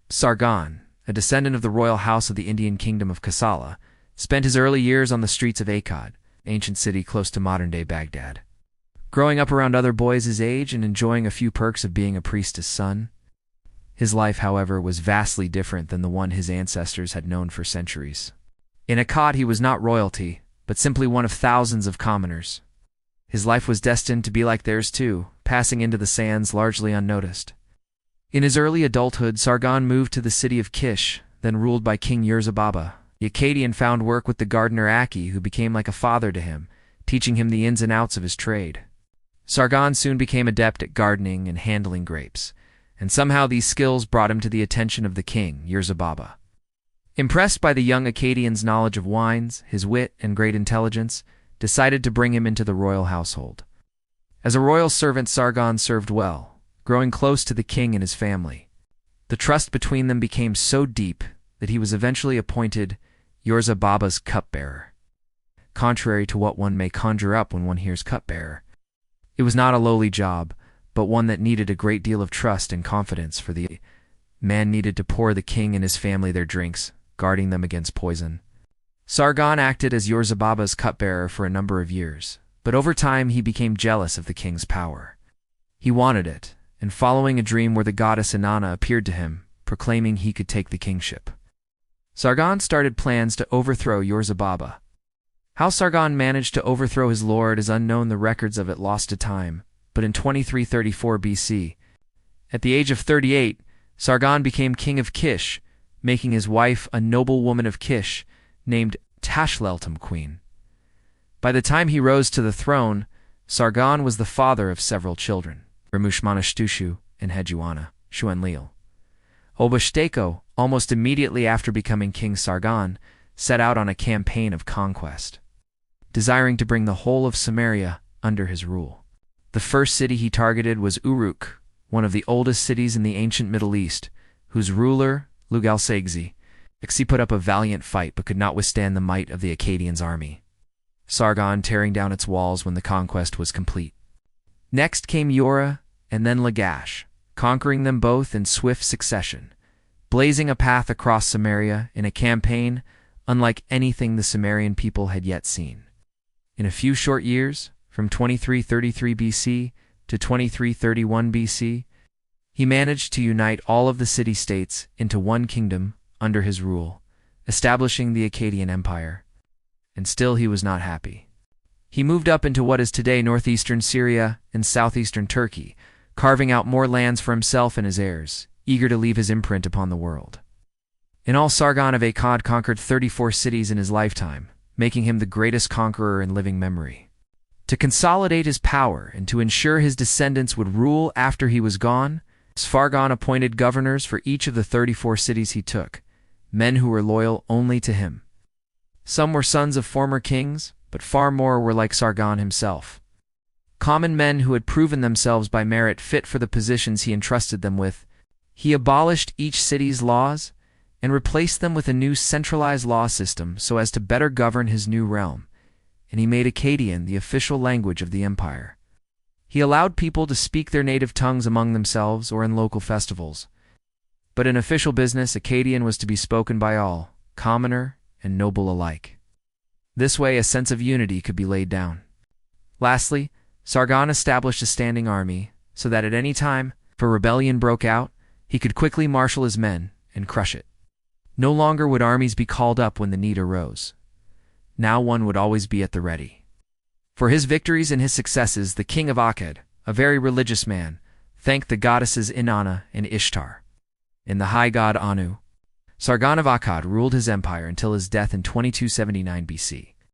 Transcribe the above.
Sargon, a descendant of the royal house of the Indian kingdom of Kosala, spent his early years on the streets of Akkad, ancient city close to modern-day Baghdad. Growing up around other boys his age and enjoying a few perks of being a priestess' son, his life, however, was vastly different than the one his ancestors had known for centuries. In Akkad he was not royalty, but simply one of thousands of commoners. His life was destined to be like theirs too, passing into the sands largely unnoticed. In his early adulthood, Sargon moved to the city of Kish, then ruled by King Urchin. The Akkadian found work with the gardener Aki, who became like a father to him, teaching him the ins and outs of his trade. Sargon soon became adept at gardening and handling grapes, and somehow these skills brought him to the attention of the king, Urchin. Impressed by the young Akkadian's knowledge of wines, his wit, and great intelligence, decided to bring him into the royal household. As a royal servant, Sargon served well, growing close to the king and his family. The trust between them became so deep that he was eventually appointed Urchin's cupbearer. Contrary to what one may conjure up when one hears cupbearer, it was not a lowly job, but one that needed a great deal of trust and confidence, for the man needed to pour the king and his family their drinks, guarding them against poison. Sargon acted as Urchin's cupbearer for a number of years, but over time he became jealous of the king's power. He wanted it, and following a dream where the goddess Inanna appeared to him, proclaiming he could take the kingship, Sargon started plans to overthrow Urchin. How Sargon managed to overthrow his lord is unknown, the records of it lost to time, but in 2334 BC, at the age of 38, Sargon became king of Kish, making his wife a noble woman of Kish, named Tashleltum queen. By the time he rose to the throne, Sargon was the father of several children, Ramushmanashtushu and Hejuana, Shuenlil. Obashteko, almost immediately after becoming King Sargon, set out on a campaign of conquest, desiring to bring the whole of Samaria under his rule. The first city he targeted was Uruk, one of the oldest cities in the ancient Middle East, whose ruler, Lugalsagzi, put up a valiant fight but could not withstand the might of the Akkadians' army, Sargon tearing down its walls when the conquest was complete. Next came Yora and then Lagash, conquering them both in swift succession, blazing a path across Samaria in a campaign unlike anything the Sumerian people had yet seen. In a few short years, from 2333 BC to 2331 BC, he managed to unite all of the city-states into one kingdom under his rule, establishing the Akkadian Empire. And still he was not happy. He moved up into what is today northeastern Syria and southeastern Turkey, carving out more lands for himself and his heirs, eager to leave his imprint upon the world. In all, Sargon of Akkad conquered 34 cities in his lifetime, making him the greatest conqueror in living memory. To consolidate his power and to ensure his descendants would rule after he was gone, Sargon appointed governors for each of the 34 cities he took, men who were loyal only to him. Some were sons of former kings, but far more were like Sargon himself, common men who had proven themselves by merit fit for the positions he entrusted them with. He abolished each city's laws and replaced them with a new centralized law system so as to better govern his new realm, and he made Akkadian the official language of the empire. He allowed people to speak their native tongues among themselves or in local festivals, but in official business, Akkadian was to be spoken by all, commoner and noble alike. This way, a sense of unity could be laid down. Lastly, Sargon established a standing army so that at any time if a rebellion broke out, he could quickly marshal his men and crush it. No longer would armies be called up when the need arose. Now one would always be at the ready. For his victories and his successes, the king of Akkad, a very religious man, thanked the goddesses Inanna and Ishtar. And the high god Anu, Sargon of Akkad ruled his empire until his death in 2279 BC.